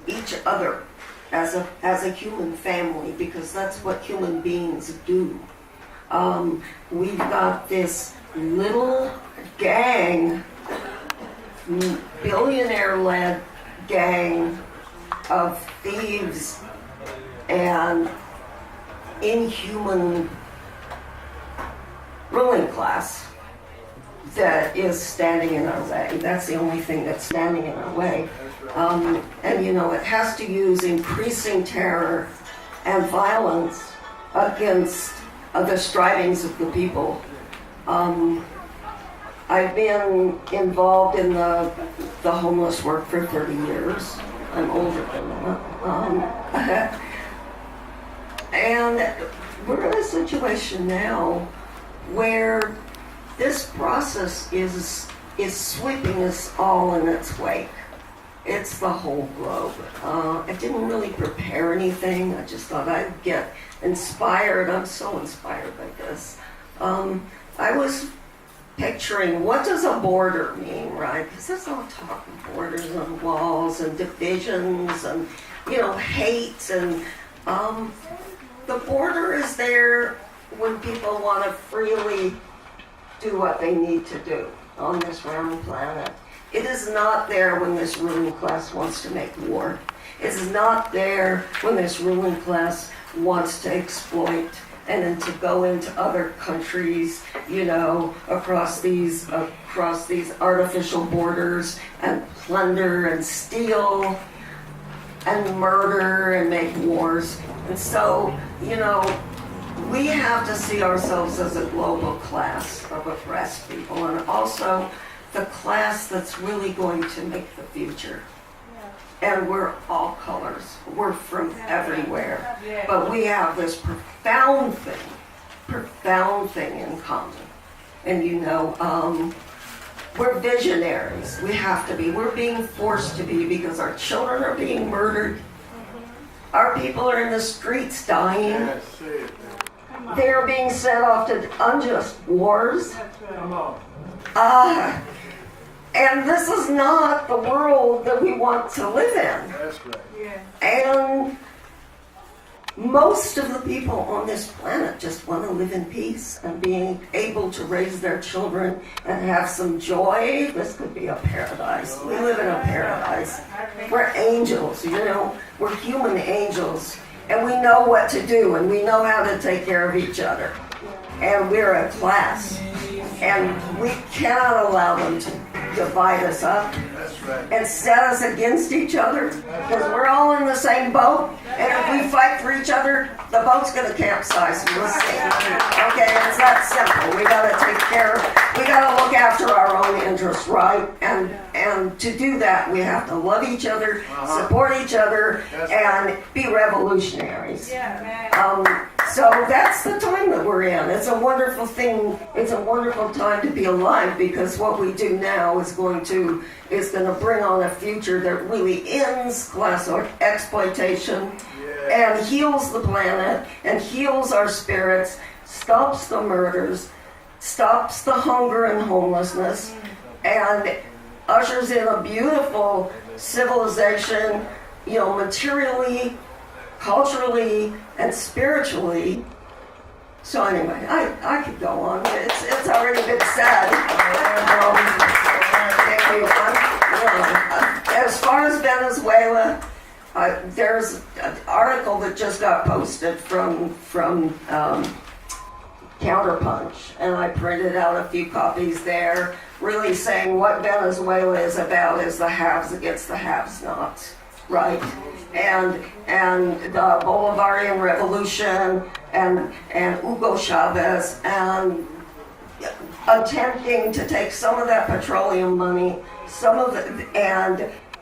each other as a human family, because that's what human beings do. We've got this little gang, billionaire-led gang of thieves and inhuman ruling class that is standing in our way. That's the only thing that's standing in our way. And you know, it has to use increasing terror and violence against the strivings of the people. I've been involved in the homeless work for 30 years. I'm older than that. And we're in a situation now where this process is sweeping us all in its wake. It's the whole globe. I didn't really prepare anything. I just thought I'd get inspired. I'm so inspired by this. I was picturing, what does a border mean, right? Because there's all talk of borders and walls and divisions and, you know, hate. And the border is there when people want to freely do what they need to do on this round planet. It is not there when this ruling class wants to make war. It is not there when this ruling class wants to exploit and then to go into other countries, you know, across these artificial borders and plunder and steal and murder and make wars. And so, you know, we have to see ourselves as a global class of oppressed people, and also the class that's really going to make the future. And we're all colors. We're from everywhere. But we have this profound thing in common. And you know, we're visionaries. We have to be. We're being forced to be because our children are being murdered. Our people are in the streets dying. They are being sent off to unjust wars. And this is not the world that we want to live in. That's right. And most of the people on this planet just want to live in peace and being able to raise their children and have some joy. This could be a paradise. We live in a paradise. We're angels, you know. We're human angels. And we know what to do, and we know how to take care of each other. And we're a class. And we cannot allow them to divide us up and set us against each other, because we're all in the same boat, and if we fight for each other, the boat's going to capsize and we'll sink. Okay, it's that simple. We got to take care, we got to look after our own interests, right? And to do that, we have to love each other, support each other, and be revolutionaries. So that's the time that we're in. It's a wonderful thing. It's a wonderful time to be alive, because what we do now is going to bring on a future that really ends class exploitation and heals the planet and heals our spirits, stops the murders, stops the hunger and homelessness, and ushers in a beautiful civilization, you know, materially, culturally, and spiritually. So anyway, I could go on. It's already been said. As far as Venezuela, there's an article that just got posted from Counterpunch, and I printed out a few copies there, really saying what Venezuela is about is the haves against the have-nots, right? And the Bolivarian Revolution and Hugo Chavez, and attempting to take some of that petroleum money, some of it,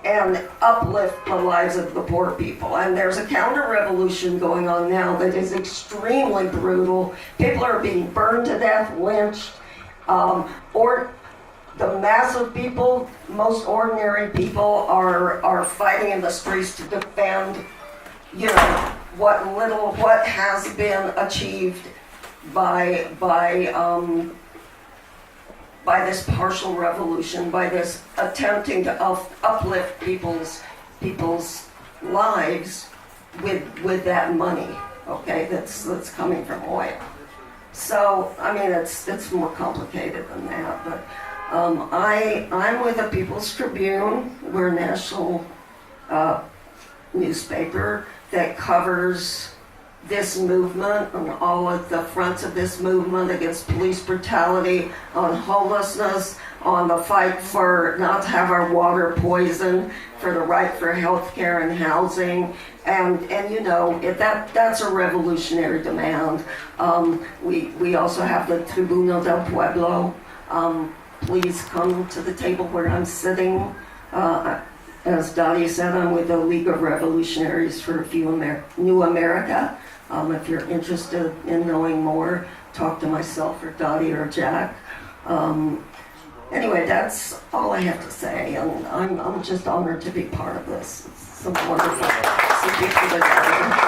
and uplift the lives of the poor people. And there's a counter-revolution going on now that is extremely brutal. People are being burned to death, lynched, or the mass of people, most ordinary people, are fighting in the streets to defend, you know, what has been achieved by this partial revolution, by this attempting to uplift people's people's lives with that money, okay, that's coming from oil. So, I mean, it's more complicated than that, but I'm with the People's Tribune. We're a national newspaper that covers this movement and all of the fronts of this movement against police brutality, on homelessness, on the fight for not to have our water poisoned, for the right for health care and housing, and you know, that's a revolutionary demand. We also have the Tribuna del Pueblo. Please come to the table where I'm sitting. As Dottie said, I'm with the League of Revolutionaries for New America. If you're interested in knowing more, talk to myself or Dottie or Jack. Anyway, that's all I have to say, and I'm just honored to be part of this. It's some wonderful people together.